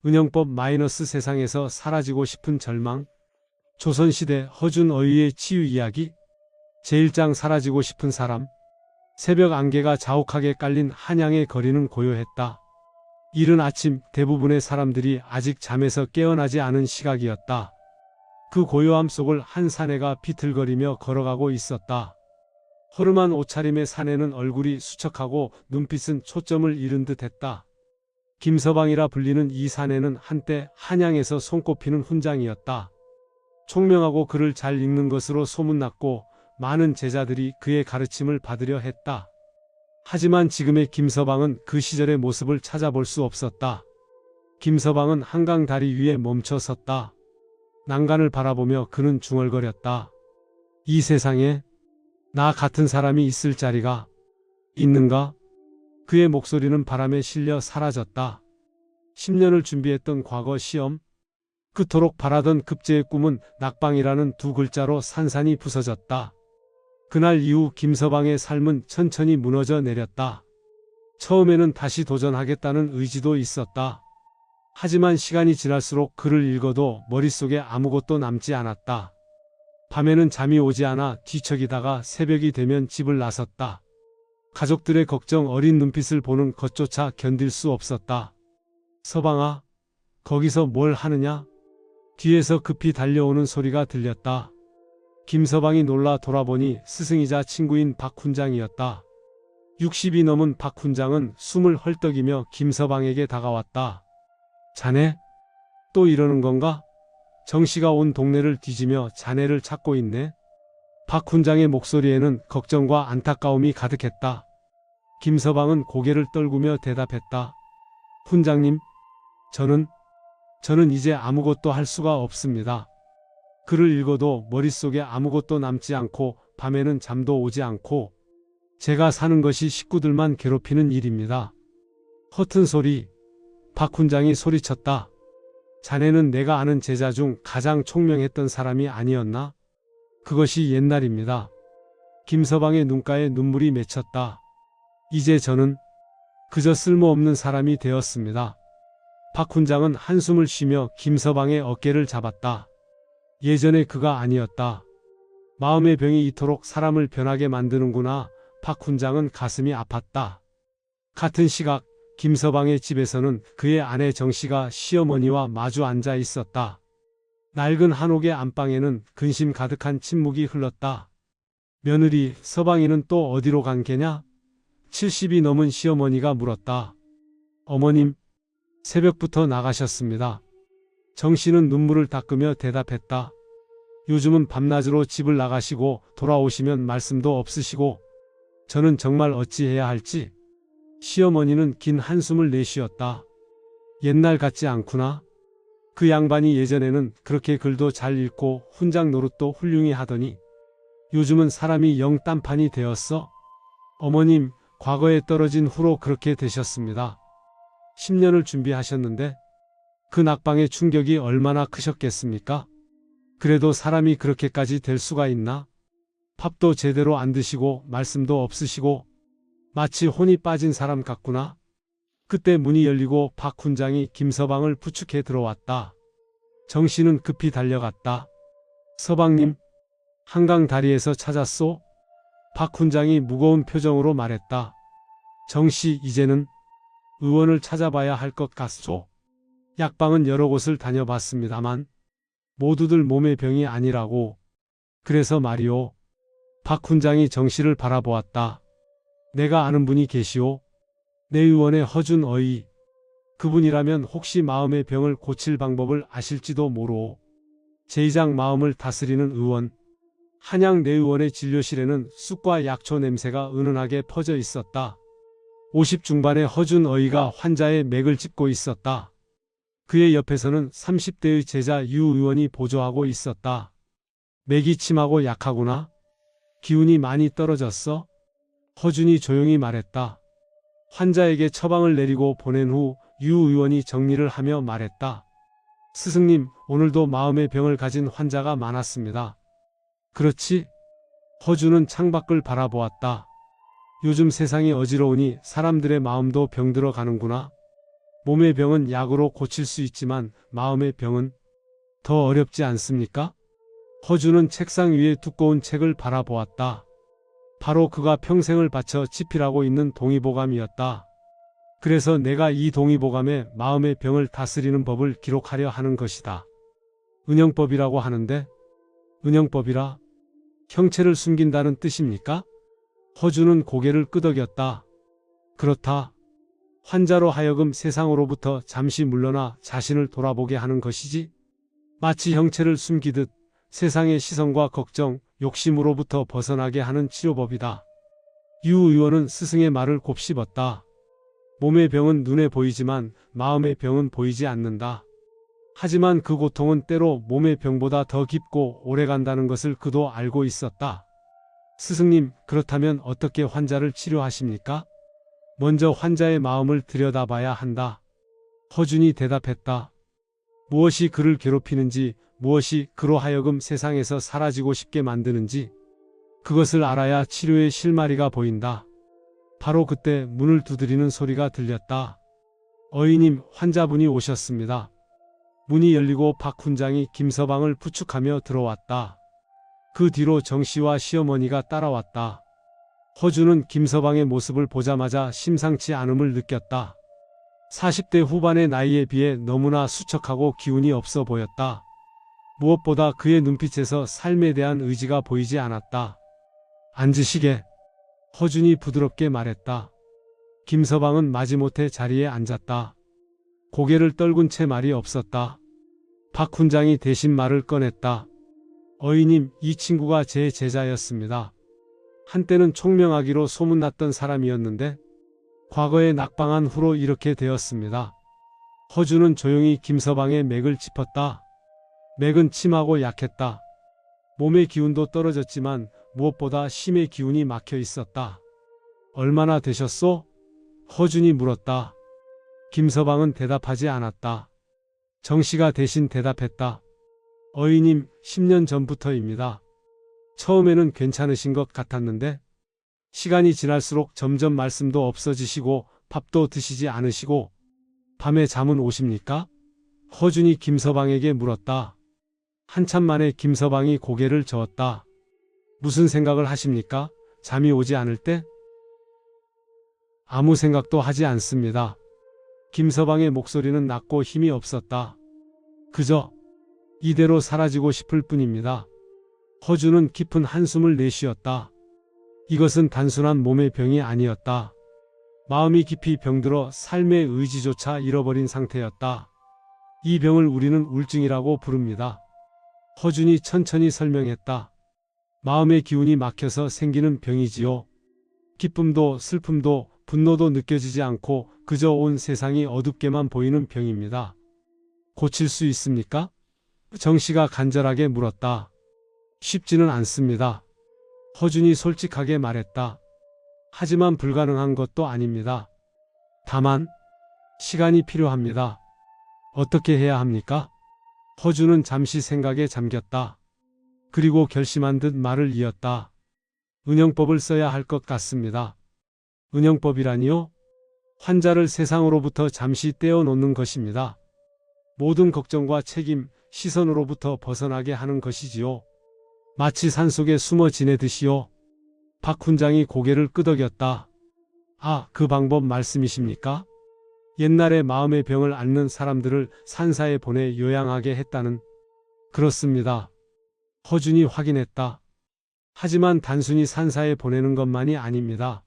은영법 마이너스 세상에서 사라지고 싶은 절망. 조선시대 허준어휘의 치유 이야기. 제1장 사라지고 싶은 사람. 새벽 안개가 자욱하게 깔린 한양의 거리는 고요했다. 이른 아침 대부분의 사람들이 아직 잠에서 깨어나지 않은 시각이었다. 그 고요함 속을 한 사내가 비틀거리며 걸어가고 있었다. 허름한 옷차림의 사내는 얼굴이 수척하고 눈빛은 초점을 잃은 듯했다. 김서방이라 불리는 이 사내는 한때 한양에서 손꼽히는 훈장이었다. 총명하고 글을 잘 읽는 것으로 소문났고 많은 제자들이 그의 가르침을 받으려 했다. 하지만 지금의 김서방은 그 시절의 모습을 찾아볼 수 없었다. 김서방은 한강 다리 위에 멈춰 섰다. 난간을 바라보며 그는 중얼거렸다. 이 세상에 나 같은 사람이 있을 자리가 있는가? 그의 목소리는 바람에 실려 사라졌다. 10년을 준비했던 과거 시험, 그토록 바라던 급제의 꿈은 낙방이라는 두 글자로 산산이 부서졌다. 그날 이후 김서방의 삶은 천천히 무너져 내렸다. 처음에는 다시 도전하겠다는 의지도 있었다. 하지만 시간이 지날수록 글을 읽어도 머릿속에 아무것도 남지 않았다. 밤에는 잠이 오지 않아 뒤척이다가 새벽이 되면 집을 나섰다. 가족들의 걱정 어린 눈빛을 보는 것조차 견딜 수 없었다. 서방아, 거기서 뭘 하느냐? 뒤에서 급히 달려오는 소리가 들렸다. 김서방이 놀라 돌아보니 스승이자 친구인 박 훈장이었다. 60이 넘은 박 훈장은 숨을 헐떡이며 김서방에게 다가왔다. 자네? 또 이러는 건가? 정씨가 온 동네를 뒤지며 자네를 찾고 있네. 박 훈장의 목소리에는 걱정과 안타까움이 가득했다. 김서방은 고개를 떨구며 대답했다. 훈장님, 저는 이제 아무것도 할 수가 없습니다. 글을 읽어도 머릿속에 아무것도 남지 않고 밤에는 잠도 오지 않고 제가 사는 것이 식구들만 괴롭히는 일입니다. 허튼 소리. 박 훈장이 소리쳤다. 자네는 내가 아는 제자 중 가장 총명했던 사람이 아니었나? 그것이 옛날입니다. 김서방의 눈가에 눈물이 맺혔다. 이제 저는 그저 쓸모없는 사람이 되었습니다. 박 훈장은 한숨을 쉬며 김서방의 어깨를 잡았다. 예전의 그가 아니었다. 마음의 병이 이토록 사람을 변하게 만드는구나. 박 훈장은 가슴이 아팠다. 같은 시각 김서방의 집에서는 그의 아내 정씨가 시어머니와 마주 앉아 있었다. 낡은 한옥의 안방에는 근심 가득한 침묵이 흘렀다. 며느리, 서방이는 또 어디로 간 게냐? 70이 넘은 시어머니가 물었다. 어머님, 새벽부터 나가셨습니다. 정씨는 눈물을 닦으며 대답했다. 요즘은 밤낮으로 집을 나가시고 돌아오시면 말씀도 없으시고 저는 정말 어찌해야 할지. 시어머니는 긴 한숨을 내쉬었다. 옛날 같지 않구나. 그 양반이 예전에는 그렇게 글도 잘 읽고 훈장 노릇도 훌륭히 하더니 요즘은 사람이 영 딴판이 되었어. 어머님, 과거에 떨어진 후로 그렇게 되셨습니다. 10년을 준비하셨는데 그 낙방의 충격이 얼마나 크셨겠습니까? 그래도 사람이 그렇게까지 될 수가 있나? 밥도 제대로 안 드시고 말씀도 없으시고 마치 혼이 빠진 사람 같구나. 그때 문이 열리고 박 훈장이 김서방을 부축해 들어왔다. 정씨는 급히 달려갔다. 서방님, 한강 다리에서 찾았소? 박 훈장이 무거운 표정으로 말했다. 정씨, 이제는 의원을 찾아봐야 할 것 같소. 약방은 여러 곳을 다녀봤습니다만 모두들 몸의 병이 아니라고. 그래서 말이오. 박 훈장이 정씨를 바라보았다. 내가 아는 분이 계시오. 내 의원의 허준어휘. 그분이라면 혹시 마음의 병을 고칠 방법을 아실지도 모르오. 제2장 마음을 다스리는 의원. 한양 내의원의 진료실에는 쑥과 약초 냄새가 은은하게 퍼져 있었다. 50 중반의 허준어휘가 환자의 맥을 짚고 있었다. 그의 옆에서는 30대의 제자 유 의원이 보조하고 있었다. 맥이 침하고 약하구나. 기운이 많이 떨어졌어? 허준이 조용히 말했다. 환자에게 처방을 내리고 보낸 후 유 의원이 정리를 하며 말했다. 스승님, 오늘도 마음의 병을 가진 환자가 많았습니다. 그렇지? 허준은 창밖을 바라보았다. 요즘 세상이 어지러우니 사람들의 마음도 병들어 가는구나. 몸의 병은 약으로 고칠 수 있지만 마음의 병은 더 어렵지 않습니까? 허준은 책상 위에 두꺼운 책을 바라보았다. 바로 그가 평생을 바쳐 집필하고 있는 동의보감이었다. 그래서 내가 이 동의보감에 마음의 병을 다스리는 법을 기록하려 하는 것이다. 은영법이라고 하는데, 은영법이라 형체를 숨긴다는 뜻입니까? 허준은 고개를 끄덕였다. 그렇다. 환자로 하여금 세상으로부터 잠시 물러나 자신을 돌아보게 하는 것이지, 마치 형체를 숨기듯 세상의 시선과 걱정, 욕심으로부터 벗어나게 하는 치료법이다. 유 의원은 스승의 말을 곱씹었다. 몸의 병은 눈에 보이지만 마음의 병은 보이지 않는다. 하지만 그 고통은 때로 몸의 병보다 더 깊고 오래간다는 것을 그도 알고 있었다. 스승님, 그렇다면 어떻게 환자를 치료하십니까? 먼저 환자의 마음을 들여다봐야 한다. 허준이 대답했다. 무엇이 그를 괴롭히는지, 무엇이 그로 하여금 세상에서 사라지고 싶게 만드는지, 그것을 알아야 치료의 실마리가 보인다. 바로 그때 문을 두드리는 소리가 들렸다. 어이님, 환자분이 오셨습니다. 문이 열리고 박 훈장이 김서방을 부축하며 들어왔다. 그 뒤로 정씨와 시어머니가 따라왔다. 허준은 김서방의 모습을 보자마자 심상치 않음을 느꼈다. 40대 후반의 나이에 비해 너무나 수척하고 기운이 없어 보였다. 무엇보다 그의 눈빛에서 삶에 대한 의지가 보이지 않았다. 앉으시게. 허준이 부드럽게 말했다. 김서방은 마지못해 자리에 앉았다. 고개를 떨군 채 말이 없었다. 박 훈장이 대신 말을 꺼냈다. 어이님, 이 친구가 제 제자였습니다. 한때는 총명하기로 소문났던 사람이었는데 과거에 낙방한 후로 이렇게 되었습니다. 허준은 조용히 김서방의 맥을 짚었다. 맥은 침하고 약했다. 몸의 기운도 떨어졌지만 무엇보다 심의 기운이 막혀 있었다. 얼마나 되셨소? 허준이 물었다. 김서방은 대답하지 않았다. 정씨가 대신 대답했다. 어이님, 10년 전부터입니다. 처음에는 괜찮으신 것 같았는데 시간이 지날수록 점점 말씀도 없어지시고 밥도 드시지 않으시고 밤에 잠은 오십니까? 허준이 김서방에게 물었다. 한참 만에 김서방이 고개를 저었다. 무슨 생각을 하십니까? 잠이 오지 않을 때? 아무 생각도 하지 않습니다. 김서방의 목소리는 낮고 힘이 없었다. 그저 이대로 사라지고 싶을 뿐입니다. 허준은 깊은 한숨을 내쉬었다. 이것은 단순한 몸의 병이 아니었다. 마음이 깊이 병들어 삶의 의지조차 잃어버린 상태였다. 이 병을 우리는 우울증이라고 부릅니다. 허준이 천천히 설명했다. 마음의 기운이 막혀서 생기는 병이지요. 기쁨도 슬픔도 분노도 느껴지지 않고 그저 온 세상이 어둡게만 보이는 병입니다. 고칠 수 있습니까? 정씨가 간절하게 물었다. 쉽지는 않습니다. 허준이 솔직하게 말했다. 하지만 불가능한 것도 아닙니다. 다만 시간이 필요합니다. 어떻게 해야 합니까? 허준은 잠시 생각에 잠겼다. 그리고 결심한 듯 말을 이었다. 은영법을 써야 할 것 같습니다. 은영법이라니요? 환자를 세상으로부터 잠시 떼어놓는 것입니다. 모든 걱정과 책임, 시선으로부터 벗어나게 하는 것이지요. 마치 산속에 숨어 지내듯이요. 박 훈장이 고개를 끄덕였다. 아, 그 방법 말씀이십니까? 옛날에 마음의 병을 앓는 사람들을 산사에 보내 요양하게 했다는. 그렇습니다. 허준이 확인했다. 하지만 단순히 산사에 보내는 것만이 아닙니다.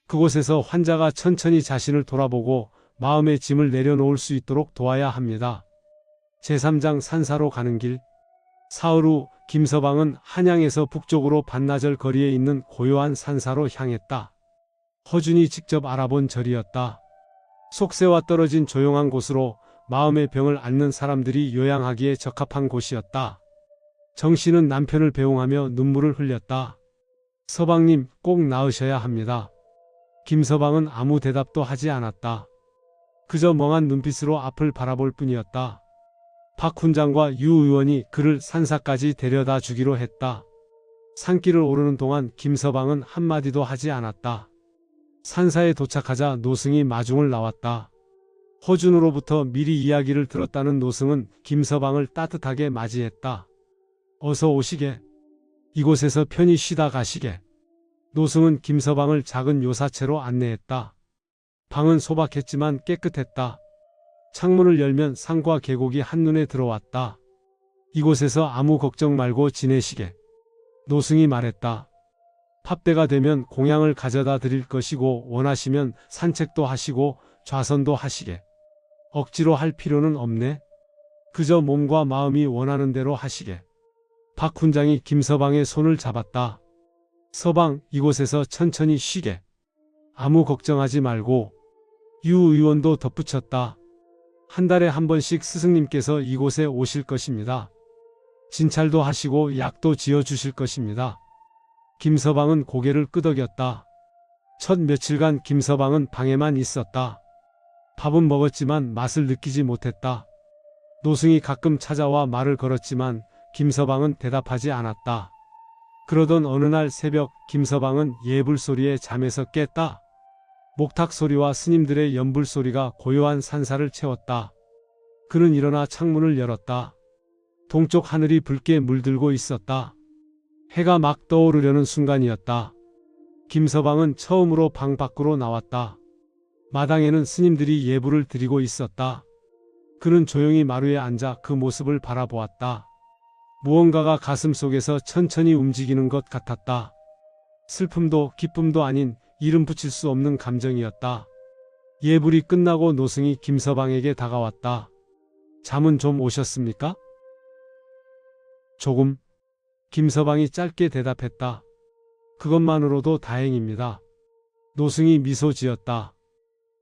그곳에서 환자가 천천히 자신을 돌아보고 마음의 짐을 내려놓을 수 있도록 도와야 합니다. 제3장 산사로 가는 길. 사흘 후 김서방은 한양에서 북쪽으로 반나절 거리에 있는 고요한 산사로 향했다. 허준이 직접 알아본 절이었다. 속세와 떨어진 조용한 곳으로 마음의 병을 앓는 사람들이 요양하기에 적합한 곳이었다. 정씨는 남편을 배웅하며 눈물을 흘렸다. 서방님, 꼭 나으셔야 합니다. 김서방은 아무 대답도 하지 않았다. 그저 멍한 눈빛으로 앞을 바라볼 뿐이었다. 박 훈장과 유 의원이 그를 산사까지 데려다 주기로 했다. 산길을 오르는 동안 김서방은 한마디도 하지 않았다. 산사에 도착하자 노승이 마중을 나왔다. 허준으로부터 미리 이야기를 들었다는 노승은 김서방을 따뜻하게 맞이했다. 어서 오시게. 이곳에서 편히 쉬다 가시게. 노승은 김서방을 작은 요사채로 안내했다. 방은 소박했지만 깨끗했다. 창문을 열면 산과 계곡이 한눈에 들어왔다. 이곳에서 아무 걱정 말고 지내시게. 노승이 말했다. 팝대가 되면 공양을 가져다 드릴 것이고 원하시면 산책도 하시고 좌선도 하시게. 억지로 할 필요는 없네. 그저 몸과 마음이 원하는 대로 하시게. 박 훈장이 김서방의 손을 잡았다. 서방, 이곳에서 천천히 쉬게. 아무 걱정하지 말고. 유 의원도 덧붙였다. 한 달에 한 번씩 스승님께서 이곳에 오실 것입니다. 진찰도 하시고 약도 지어주실 것입니다. 김서방은 고개를 끄덕였다. 첫 며칠간 김서방은 방에만 있었다. 밥은 먹었지만 맛을 느끼지 못했다. 노승이 가끔 찾아와 말을 걸었지만 김서방은 대답하지 않았다. 그러던 어느 날 새벽 김서방은 예불 소리에 잠에서 깼다. 목탁 소리와 스님들의 연불 소리가 고요한 산사를 채웠다. 그는 일어나 창문을 열었다. 동쪽 하늘이 붉게 물들고 있었다. 해가 막 떠오르려는 순간이었다. 김서방은 처음으로 방 밖으로 나왔다. 마당에는 스님들이 예불을 드리고 있었다. 그는 조용히 마루에 앉아 그 모습을 바라보았다. 무언가가 가슴속에서 천천히 움직이는 것 같았다. 슬픔도 기쁨도 아닌 이름 붙일 수 없는 감정이었다. 예불이 끝나고 노승이 김서방에게 다가왔다. 잠은 좀 오셨습니까? 조금. 김서방이 짧게 대답했다. 그것만으로도 다행입니다. 노승이 미소 지었다.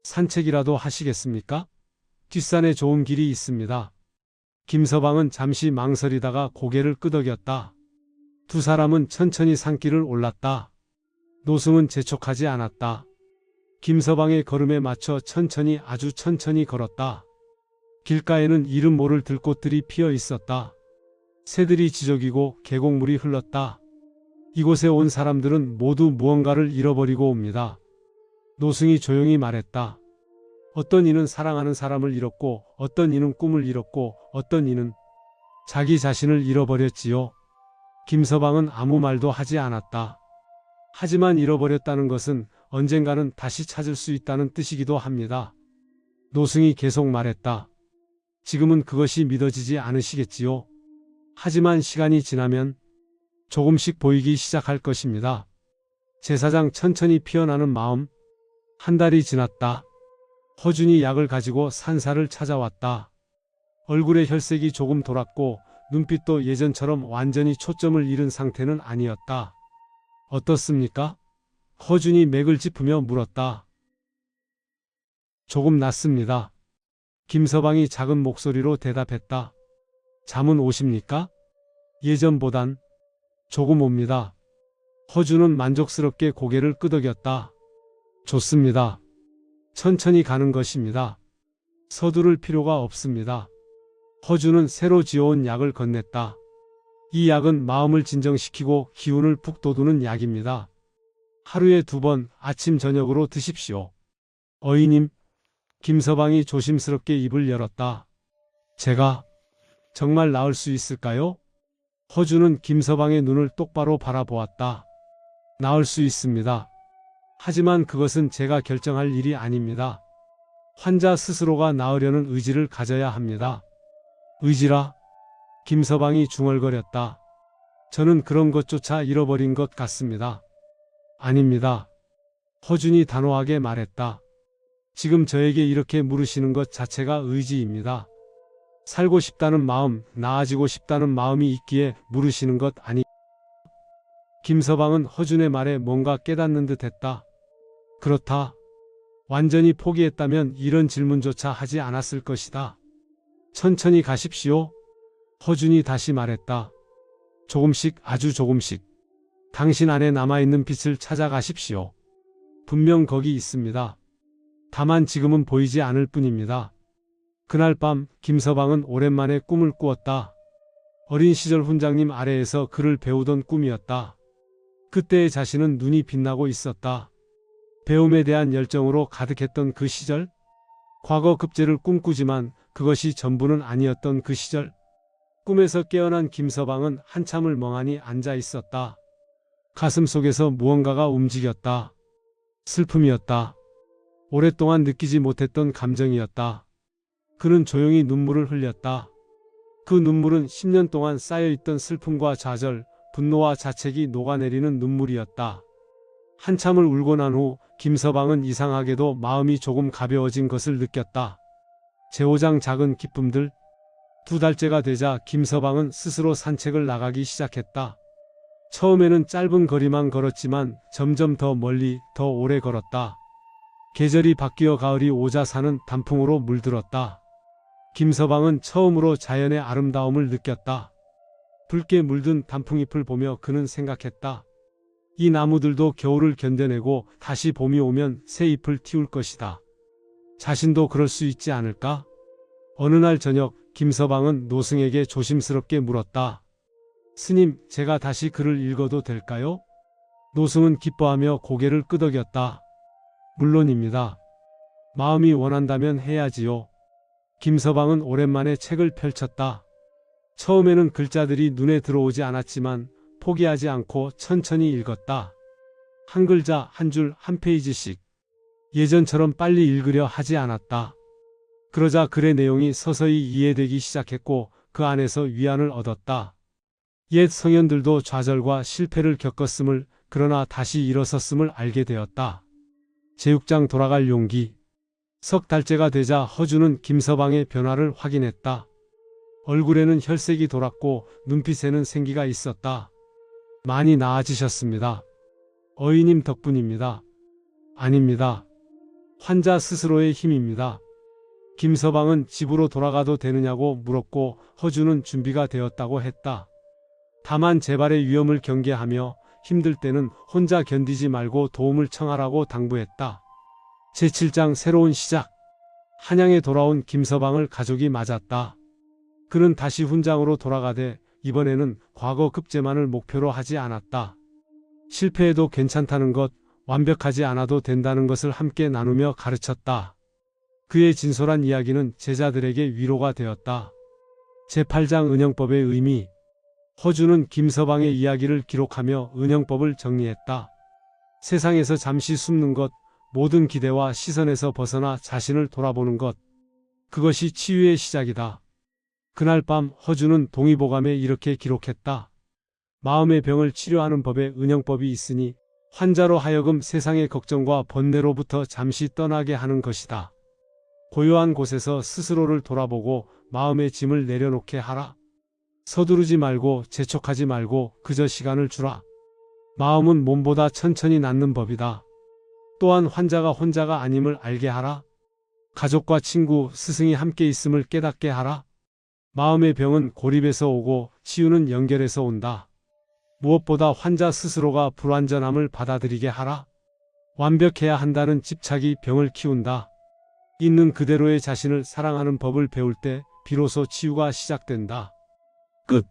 산책이라도 하시겠습니까? 뒷산에 좋은 길이 있습니다. 김서방은 잠시 망설이다가 고개를 끄덕였다. 두 사람은 천천히 산길을 올랐다. 노승은 재촉하지 않았다. 김서방의 걸음에 맞춰 천천히 아주 천천히 걸었다. 길가에는 이름 모를 들꽃들이 피어 있었다. 새들이 지저귀고 계곡물이 흘렀다. 이곳에 온 사람들은 모두 무언가를 잃어버리고 옵니다. 노승이 조용히 말했다. 어떤 이는 사랑하는 사람을 잃었고 어떤 이는 꿈을 잃었고 어떤 이는 자기 자신을 잃어버렸지요. 김서방은 아무 말도 하지 않았다. 하지만 잃어버렸다는 것은 언젠가는 다시 찾을 수 있다는 뜻이기도 합니다. 노승이 계속 말했다. 지금은 그것이 믿어지지 않으시겠지요. 하지만 시간이 지나면 조금씩 보이기 시작할 것입니다. 제사장 천천히 피어나는 마음. 한 달이 지났다. 허준이 약을 가지고 산사를 찾아왔다. 얼굴의 혈색이 조금 돌았고 눈빛도 예전처럼 완전히 초점을 잃은 상태는 아니었다. 어떻습니까? 허준이 맥을 짚으며 물었다. 조금 낫습니다. 김서방이 작은 목소리로 대답했다. 잠은 오십니까? 예전보단 조금 옵니다. 허준은 만족스럽게 고개를 끄덕였다. 좋습니다. 천천히 가는 것입니다. 서두를 필요가 없습니다. 허준은 새로 지어온 약을 건넸다. 이 약은 마음을 진정시키고 기운을 푹 돋우는 약입니다. 하루에 2번 아침 저녁으로 드십시오. 어이님. 김서방이 조심스럽게 입을 열었다. 제가 정말 나을 수 있을까요? 허준은 김서방의 눈을 똑바로 바라보았다. 나을 수 있습니다. 하지만 그것은 제가 결정할 일이 아닙니다. 환자 스스로가 나으려는 의지를 가져야 합니다. 의지라? 김서방이 중얼거렸다. 저는 그런 것조차 잃어버린 것 같습니다. 아닙니다. 허준이 단호하게 말했다. 지금 저에게 이렇게 물으시는 것 자체가 의지입니다. 살고 싶다는 마음, 나아지고 싶다는 마음이 있기에 물으시는 것 아니. 김서방은 허준의 말에 뭔가 깨닫는 듯 했다. 그렇다. 완전히 포기했다면 이런 질문조차 하지 않았을 것이다. 천천히 가십시오. 허준이 다시 말했다. 조금씩, 아주 조금씩. 당신 안에 남아있는 빛을 찾아가십시오. 분명 거기 있습니다. 다만 지금은 보이지 않을 뿐입니다. 그날 밤 김서방은 오랜만에 꿈을 꾸었다. 어린 시절 훈장님 아래에서 그를 배우던 꿈이었다. 그때의 자신은 눈이 빛나고 있었다. 배움에 대한 열정으로 가득했던 그 시절, 과거 급제를 꿈꾸지만 그것이 전부는 아니었던 그 시절. 꿈에서 깨어난 김서방은 한참을 멍하니 앉아 있었다. 가슴 속에서 무언가가 움직였다. 슬픔이었다. 오랫동안 느끼지 못했던 감정이었다. 그는 조용히 눈물을 흘렸다. 그 눈물은 10년 동안 쌓여있던 슬픔과 좌절, 분노와 자책이 녹아내리는 눈물이었다. 한참을 울고 난 후 김서방은 이상하게도 마음이 조금 가벼워진 것을 느꼈다. 제오장 작은 기쁨들. 2달째가 되자 김서방은 스스로 산책을 나가기 시작했다. 처음에는 짧은 거리만 걸었지만 점점 더 멀리, 더 오래 걸었다. 계절이 바뀌어 가을이 오자 산은 단풍으로 물들었다. 김서방은 처음으로 자연의 아름다움을 느꼈다. 붉게 물든 단풍잎을 보며 그는 생각했다. 이 나무들도 겨울을 견뎌내고 다시 봄이 오면 새 잎을 틔울 것이다. 자신도 그럴 수 있지 않을까? 어느 날 저녁 김서방은 노승에게 조심스럽게 물었다. 스님, 제가 다시 글을 읽어도 될까요? 노승은 기뻐하며 고개를 끄덕였다. 물론입니다. 마음이 원한다면 해야지요. 김서방은 오랜만에 책을 펼쳤다. 처음에는 글자들이 눈에 들어오지 않았지만 포기하지 않고 천천히 읽었다. 한 글자 한 줄 한 페이지씩. 예전처럼 빨리 읽으려 하지 않았다. 그러자 글의 내용이 서서히 이해되기 시작했고 그 안에서 위안을 얻었다. 옛 성현들도 좌절과 실패를 겪었음을, 그러나 다시 일어섰음을 알게 되었다. 제육장 돌아갈 용기. 석 달째가 되자 허주는 김서방의 변화를 확인했다. 얼굴에는 혈색이 돌았고 눈빛에는 생기가 있었다. 많이 나아지셨습니다. 어이님 덕분입니다. 아닙니다. 환자 스스로의 힘입니다. 김서방은 집으로 돌아가도 되느냐고 물었고 허주는 준비가 되었다고 했다. 다만 재발의 위험을 경계하며 힘들 때는 혼자 견디지 말고 도움을 청하라고 당부했다. 제7장 새로운 시작. 한양에 돌아온 김서방을 가족이 맞았다. 그는 다시 훈장으로 돌아가되 이번에는 과거 급제만을 목표로 하지 않았다. 실패해도 괜찮다는 것, 완벽하지 않아도 된다는 것을 함께 나누며 가르쳤다. 그의 진솔한 이야기는 제자들에게 위로가 되었다. 제8장 은영법의 의미. 허주는 김서방의 이야기를 기록하며 은영법을 정리했다. 세상에서 잠시 숨는 것, 모든 기대와 시선에서 벗어나 자신을 돌아보는 것. 그것이 치유의 시작이다. 그날 밤 허주는 동의보감에 이렇게 기록했다. 마음의 병을 치료하는 법에 은영법이 있으니 환자로 하여금 세상의 걱정과 번뇌로부터 잠시 떠나게 하는 것이다. 고요한 곳에서 스스로를 돌아보고 마음의 짐을 내려놓게 하라. 서두르지 말고 재촉하지 말고 그저 시간을 주라. 마음은 몸보다 천천히 낫는 법이다. 또한 환자가 혼자가 아님을 알게 하라. 가족과 친구, 스승이 함께 있음을 깨닫게 하라. 마음의 병은 고립에서 오고 치유는 연결에서 온다. 무엇보다 환자 스스로가 불완전함을 받아들이게 하라. 완벽해야 한다는 집착이 병을 키운다. 있는 그대로의 자신을 사랑하는 법을 배울 때 비로소 치유가 시작된다. 끝.